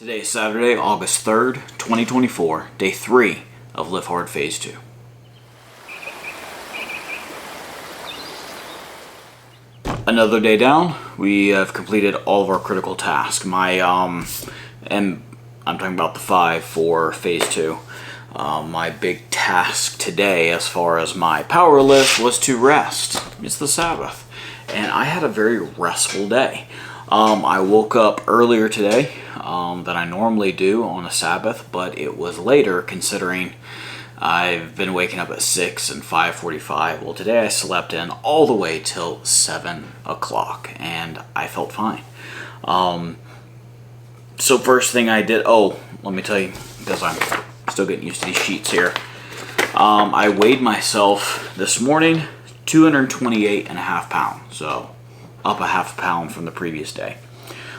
Today is Saturday, August 3rd, 2024, day 3 of LiveHard Phase 2. Another day down. We have completed all of our critical tasks. And I'm talking about the 5 for Phase 2. My big task today, as far as my power list, was to rest. It's the Sabbath. And I had a very restful day. I woke up earlier today than I normally do on a Sabbath, but it was later considering I've been waking up at 6 and 5:45. Well, today I slept in all the way till 7 o'clock, and I felt fine. So first thing I did, let me tell you, because I'm still getting used to these sheets here. I weighed myself this morning, 228.5 pounds, so up a half a pound from the previous day.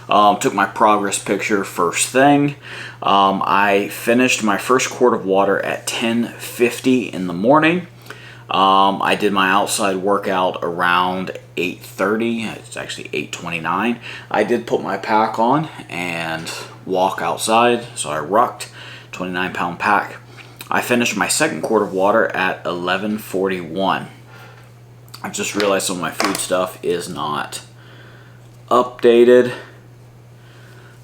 Took my progress picture first thing. I finished my first quart of water at 10:50 in the morning. I did my outside workout around 8:30. It's actually 8:29. I did put my pack on and walk outside, so I rucked, 29-pound pack. I finished my second quart of water at 11:41. I just realized some of my food stuff is not updated.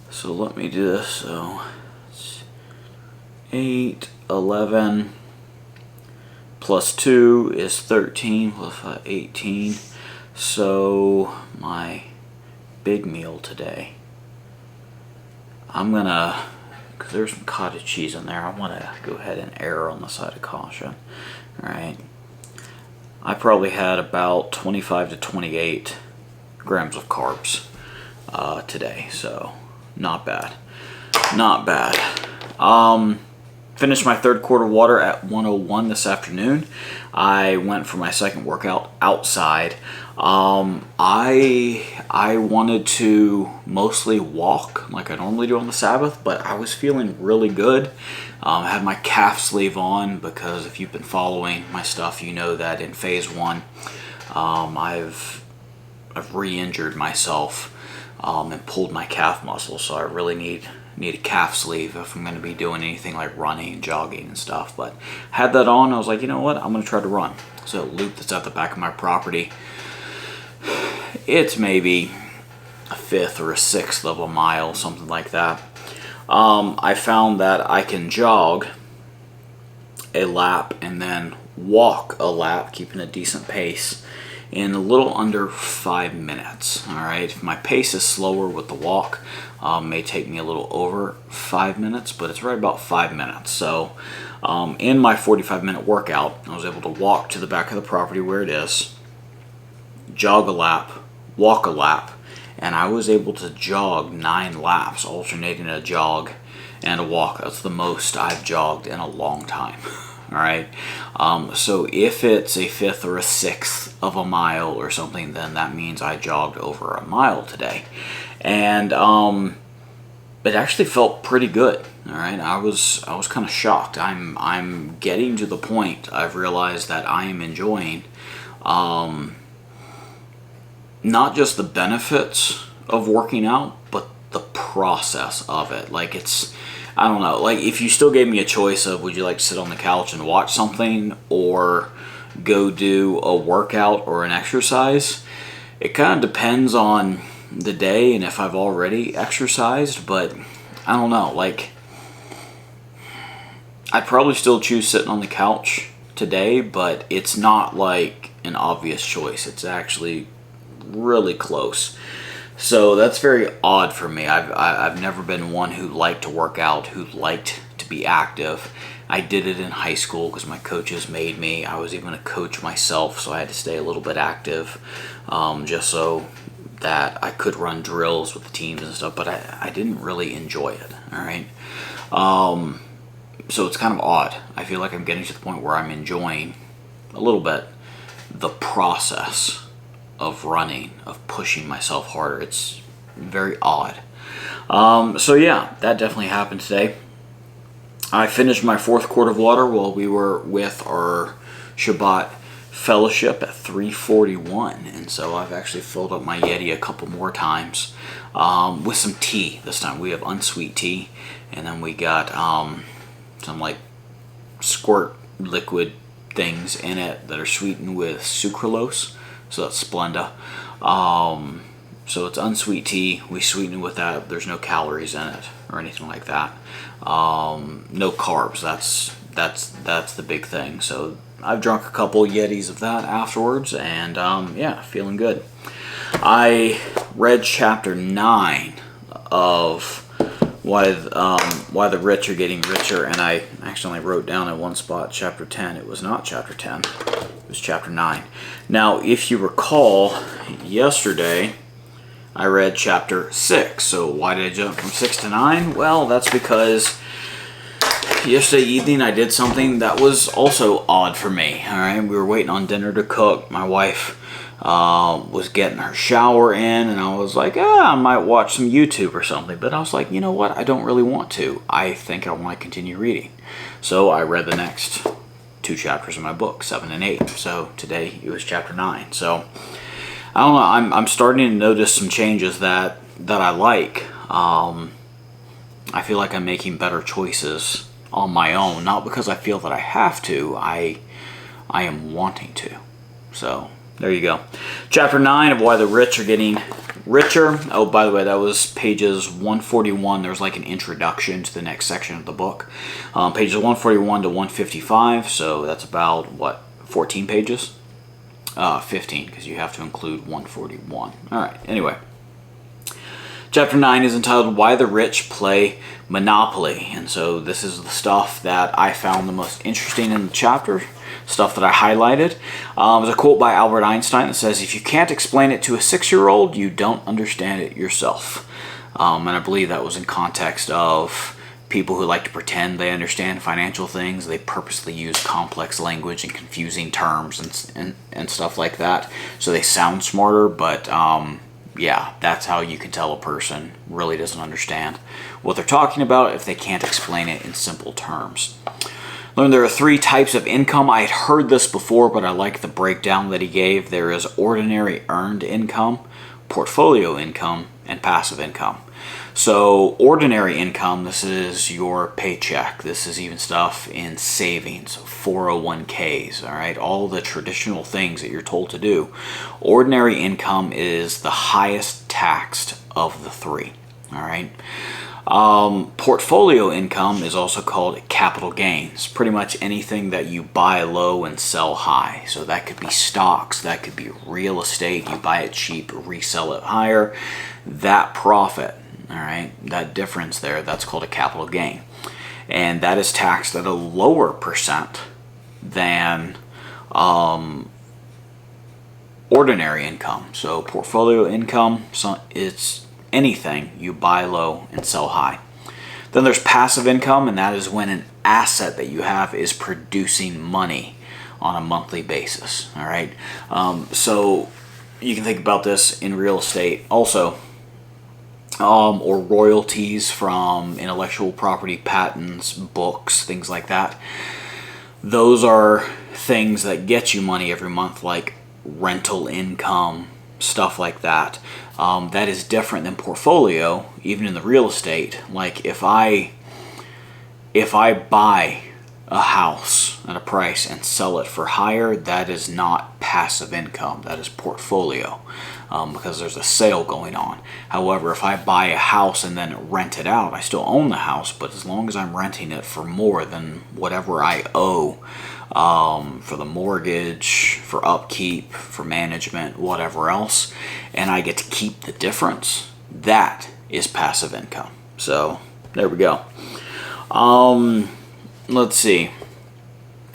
So let me do this. So it's 8, 11 plus 2 is 13 plus 5, 18. So my big meal today, I'm gonna, because there's some cottage cheese in there, I want to go ahead and err on the side of caution. All right. I probably had about 25 to 28 grams of carbs today, so not bad. Not bad. Finished my third quart of water at 1:01 this afternoon. I went for my second workout outside. I wanted to mostly walk like I normally do on the Sabbath, but I was feeling really good. I had my calf sleeve on because if you've been following my stuff, you know that in Phase 1, I've re-injured myself and pulled my calf muscle, so I really need a calf sleeve if I'm going to be doing anything like running, jogging, and stuff. But had that on, I was like, you know what, I'm going to try to run. So a loop that's at the back of my property, it's maybe a fifth or a sixth of a mile, something like that. I found that I can jog a lap and then walk a lap, keeping a decent pace, in a little under 5 minutes. All right, if my pace is slower with the walk, may take me a little over 5 minutes, but it's right about 5 minutes. So in my 45-minute workout, I was able to walk to the back of the property where it is, jog a lap, walk a lap, and I was able to jog 9 laps, alternating a jog and a walk. That's the most I've jogged in a long time. All right. So if it's a fifth or a sixth of a mile or something, then that means I jogged over a mile today. And it actually felt pretty good. All right. I was kind of shocked. I'm getting to the point I've realized that I am enjoying not just the benefits of working out, but the process of it. Like, it's, I don't know, like if you still gave me a choice of would you like to sit on the couch and watch something or go do a workout or an exercise, it kind of depends on the day and if I've already exercised. But I don't know, like I'd probably still choose sitting on the couch today, but it's not like an obvious choice. It's actually really close. So that's very odd for me. I've never been one who liked to work out, who liked to be active. I did it in high school because my coaches made me. I was even a coach myself, so I had to stay a little bit active just so that I could run drills with the teams and stuff, but I didn't really enjoy it, all right? So it's kind of odd. I feel like I'm getting to the point where I'm enjoying a little bit the process of running, of pushing myself harder. It's very odd. So yeah, that definitely happened today. I finished my fourth quart of water while we were with our Shabbat Fellowship at 341, and so I've actually filled up my Yeti a couple more times with some tea this time. We have unsweet tea, and then we got some like squirt liquid things in it that are sweetened with sucralose, so that's Splenda. So it's unsweet tea. We sweeten it with that. There's no calories in it or anything like that. No carbs. That's the big thing. So I've drunk a couple Yetis of that afterwards, and yeah, feeling good. I read chapter 9 of why the rich are getting richer, and I actually wrote down at one spot chapter 10. It was not chapter 10. It was chapter 9. Now, if you recall, yesterday I read chapter 6. So why did I jump from 6 to 9? Well, that's because yesterday evening I did something that was also odd for me. All right, we were waiting on dinner to cook. My wife was getting her shower in, and I was like, I might watch some YouTube or something. But I was like, you know what? I don't really want to. I think I want to continue reading. So I read the next 2 chapters of my book, 7 and 8. So today it was chapter 9. So I don't know. I'm starting to notice some changes that I like. I feel like I'm making better choices on my own, not because I feel that I have to. I am wanting to. So there you go. Chapter 9 of Why the Rich Are Getting Richer. Oh, by the way, that was pages 141. There's like an introduction to the next section of the book. Pages 141 to 155. So that's about, what, 14 pages? 15, because you have to include 141. All right, anyway. Chapter 9 is entitled Why the Rich Play Monopoly. And so this is the stuff that I found the most interesting in the chapter, stuff that I highlighted. There's a quote by Albert Einstein that says, if you can't explain it to a 6-year-old, you don't understand it yourself. And I believe that was in context of people who like to pretend they understand financial things. They purposely use complex language and confusing terms and stuff like that, so they sound smarter, but yeah, that's how you can tell a person really doesn't understand what they're talking about if they can't explain it in simple terms. Learned there are 3 types of income. I had heard this before, but I like the breakdown that he gave. There is ordinary earned income, portfolio income, and passive income. So ordinary income, this is your paycheck. This is even stuff in savings, 401ks, all right? All the traditional things that you're told to do. Ordinary income is the highest taxed of the 3, all right? Portfolio income is also called capital gains. Pretty much anything that you buy low and sell high. So that could be stocks, that could be real estate. You buy it cheap, resell it higher. That profit, all right, that difference there, that's called a capital gain. And that is taxed at a lower percent than ordinary income. So portfolio income, it's anything you buy low and sell high. Then there's passive income, and that is when an asset that you have is producing money on a monthly basis. All right, so you can think about this in real estate also, or royalties from intellectual property, patents, books, things like that. Those are things that get you money every month, like rental income, stuff like that. That is different than portfolio, even in the real estate. Like if I buy a house at a price and sell it for higher, that is not passive income, that is portfolio, because there's a sale going on. However, if I buy a house and then rent it out, I still own the house, but as long as I'm renting it for more than whatever I owe, for the mortgage, for upkeep, for management, whatever else, and I get to keep the difference, that is passive income. So there we go. Let's see.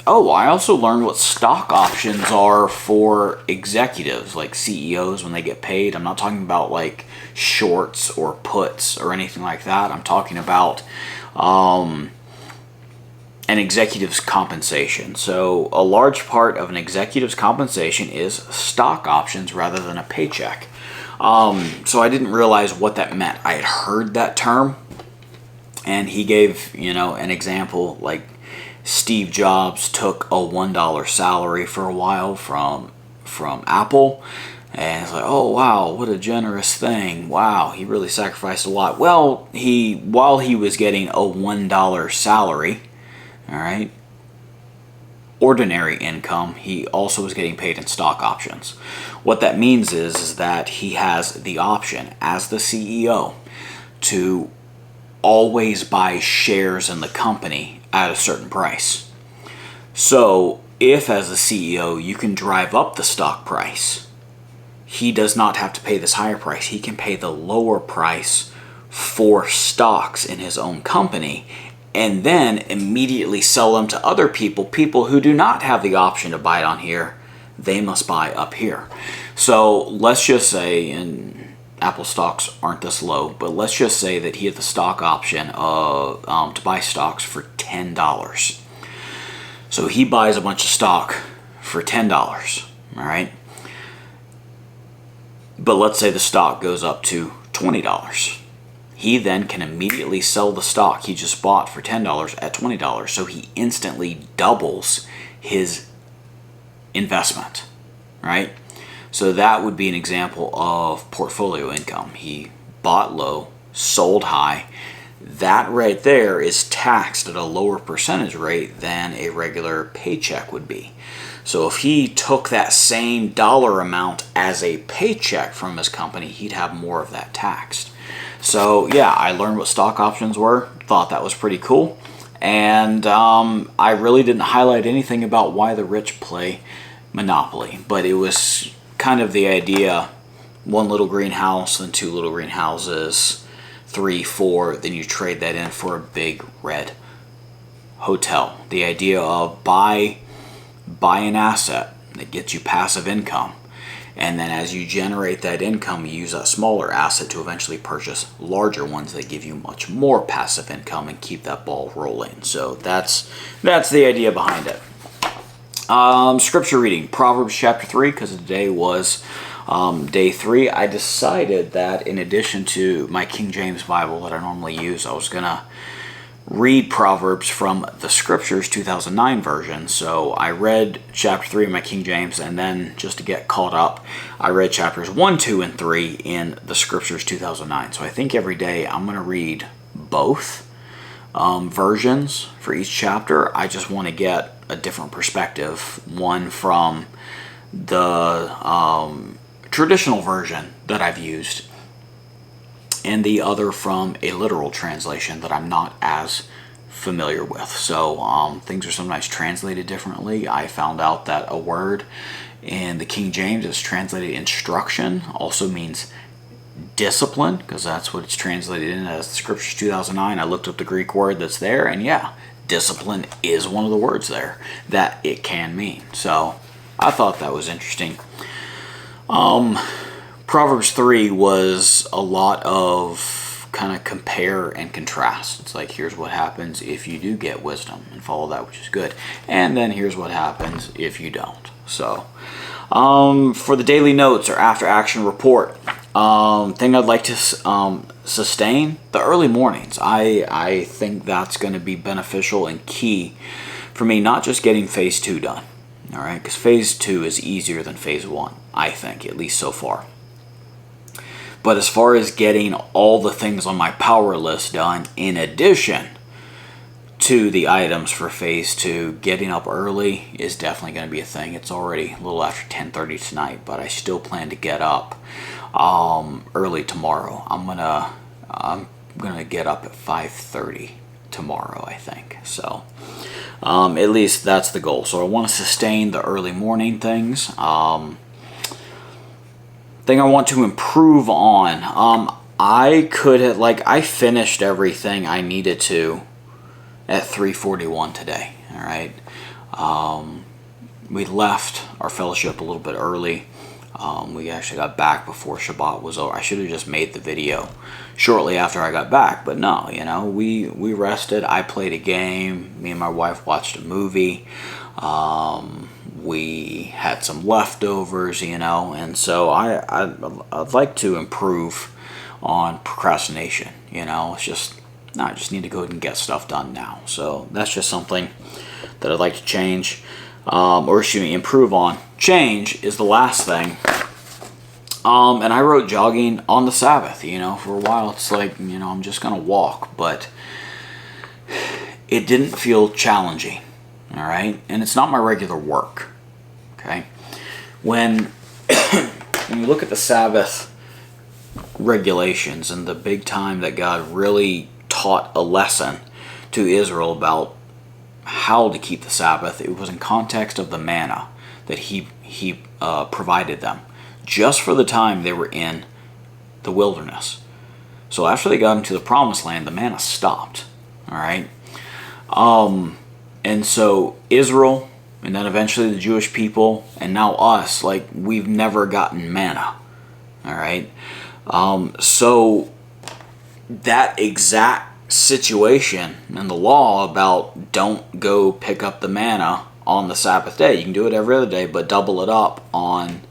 Oh, I also learned what stock options are for executives, like CEOs when they get paid. I'm not talking about like shorts or puts or anything like that. I'm talking about an executive's compensation. So a large part of an executive's compensation is stock options rather than a paycheck. So I didn't realize what that meant. I had heard that term, and he gave, an example, like Steve Jobs took a $1 salary for a while from Apple, and it's like, oh wow, what a generous thing. Wow, he really sacrificed a lot. Well, while he was getting a $1 salary, all right, ordinary income, he also was getting paid in stock options. What that means is that he has the option as the CEO to always buy shares in the company at a certain price. So if as a CEO you can drive up the stock price, he does not have to pay this higher price. He can pay the lower price for stocks in his own company, and then immediately sell them to other people who do not have the option to buy it on here. They must buy up here. So let's just say, and Apple stocks aren't this low, but let's just say that he had the stock option of to buy stocks for $10. So he buys a bunch of stock for $10, all right? But let's say the stock goes up to $20. He then can immediately sell the stock he just bought for $10 at $20. So he instantly doubles his investment, right? So that would be an example of portfolio income. He bought low, sold high. That right there is taxed at a lower percentage rate than a regular paycheck would be. So if he took that same dollar amount as a paycheck from his company, he'd have more of that taxed. So yeah, I learned what stock options were, thought that was pretty cool. And I really didn't highlight anything about why the rich play Monopoly, but it was kind of the idea: one little greenhouse, then two little greenhouses, 3, 4, then you trade that in for a big red hotel. The idea of buy an asset that gets you passive income, and then as you generate that income, you use that smaller asset to eventually purchase larger ones that give you much more passive income and keep that ball rolling. So that's the idea behind it. Scripture reading, Proverbs chapter 3, because today was day 3. I decided that in addition to my King James Bible that I normally use, I was going to read Proverbs from the Scriptures 2009 version. So I read chapter 3 in my King James, and then just to get caught up, I read chapters 1, 2, and 3 in the Scriptures 2009. So I think every day I'm going to read both versions for each chapter. I just want to get a different perspective, one from the traditional version that I've used, and the other from a literal translation that I'm not as familiar with. So things are sometimes translated differently. I found out that a word in the King James is translated instruction, also means discipline, because that's what it's translated in as the Scriptures 2009. I looked up the Greek word that's there, and yeah, discipline is one of the words there that it can mean. So I thought that was interesting. Proverbs 3 was a lot of kind of compare and contrast. It's like, here's what happens if you do get wisdom and follow that which is good, and then here's what happens if you don't. So for the daily notes or after action report, thing I'd like to sustain, the early mornings. I think that's going to be beneficial and key for me, not just getting phase 2 done, all right, because phase 2 is easier than phase 1, I think, at least so far. But as far as getting all the things on my power list done, in addition to the items for phase 2, getting up early is definitely going to be a thing. It's already a little after 10:30 tonight, but I still plan to get up early tomorrow. I'm gonna get up at 5:30 tomorrow, I think. So at least that's the goal. So I want to sustain the early morning things. Thing I want to improve on. I finished everything I needed to at 3:41 today. All right. We left our fellowship a little bit early. We actually got back before Shabbat was over. I should have just made the video shortly after I got back, but no, we rested. I played a game. Me and my wife watched a movie. We had some leftovers, and so I'd like to improve on procrastination. It's just no, I just need to go ahead and get stuff done now. So that's just something that I'd like to change, or excuse me, improve on. Change is the last thing. And I wrote jogging on the Sabbath. You know, for a while it's like, you know, I'm just gonna walk, but it didn't feel challenging. All right, and it's not my regular work. Okay, when you look at the Sabbath regulations and the big time that God really taught a lesson to Israel about how to keep the Sabbath, it was in context of the manna that he provided them just for the time they were in the wilderness. So after they got into the promised land, the manna stopped. All right, and so Israel, and then eventually the Jewish people, and now us, like, we've never gotten manna. All right, so that exact situation and the law about don't go pick up the manna on the Sabbath day. You can do it every other day, but double it up on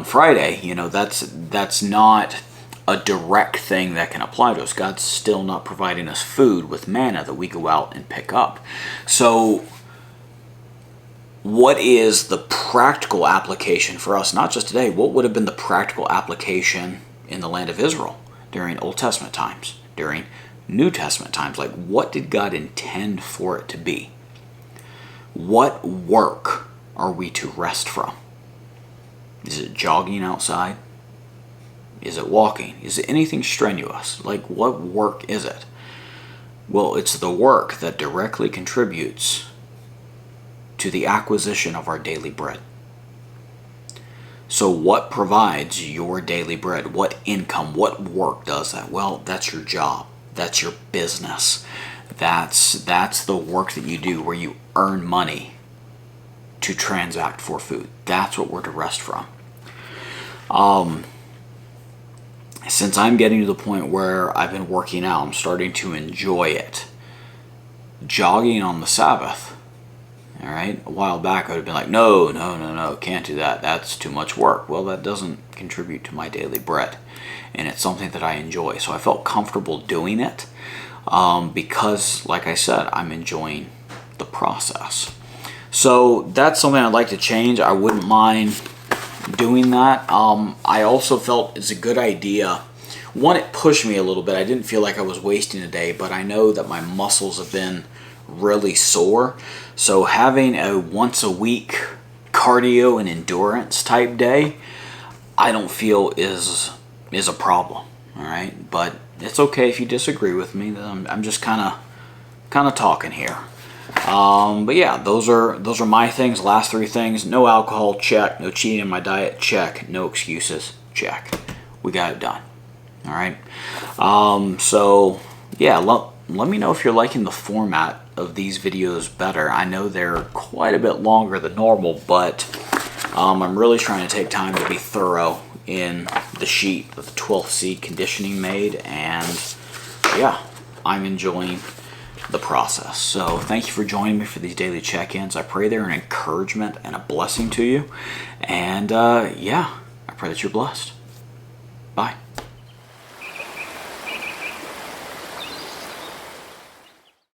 Friday. You know, that's not a direct thing that can apply to us. God's still not providing us food with manna that we go out and pick up. So what is the practical application for us? Not just today. What would have been the practical application in the land of Israel during Old Testament times, during New Testament times? Like, what did God intend for it to be? What work are we to rest from? Is it jogging outside? Is it walking? Is it anything strenuous? Like, what work is it? Well, it's the work that directly contributes to the acquisition of our daily bread. So what provides your daily bread? What income? What work does that? Well, that's your job. That's your business. That's the work that you do where you earn money to transact for food. That's what we're to rest from. Since I'm getting to the point where I've been working out, I'm starting to enjoy it. Jogging on the Sabbath, all right, a while back I would have been like, no, can't do that. That's too much work. Well, that doesn't contribute to my daily bread, and it's something that I enjoy. So I felt comfortable doing it because, like I said, I'm enjoying the process. So that's something I'd like to change. I wouldn't mind doing that. I also felt it's a good idea. One, it pushed me a little bit. I didn't feel like I was wasting a day, but I know that my muscles have been really sore. So having a once a week cardio and endurance type day, I don't feel is a problem. All right, but it's okay if you disagree with me. I'm just kind of talking here. But yeah, those are my things. Last three things: no alcohol, check; no cheating in my diet, check; no excuses, check. We got it done. All right. So yeah, let me know if you're liking the format of these videos better. I know they're quite a bit longer than normal, but I'm really trying to take time to be thorough in the sheet that the 12th seed conditioning made, and yeah, I'm enjoying the process. So thank you for joining me for these daily check-ins. I pray they're an encouragement and a blessing to you, and yeah, I pray that you're blessed. Bye.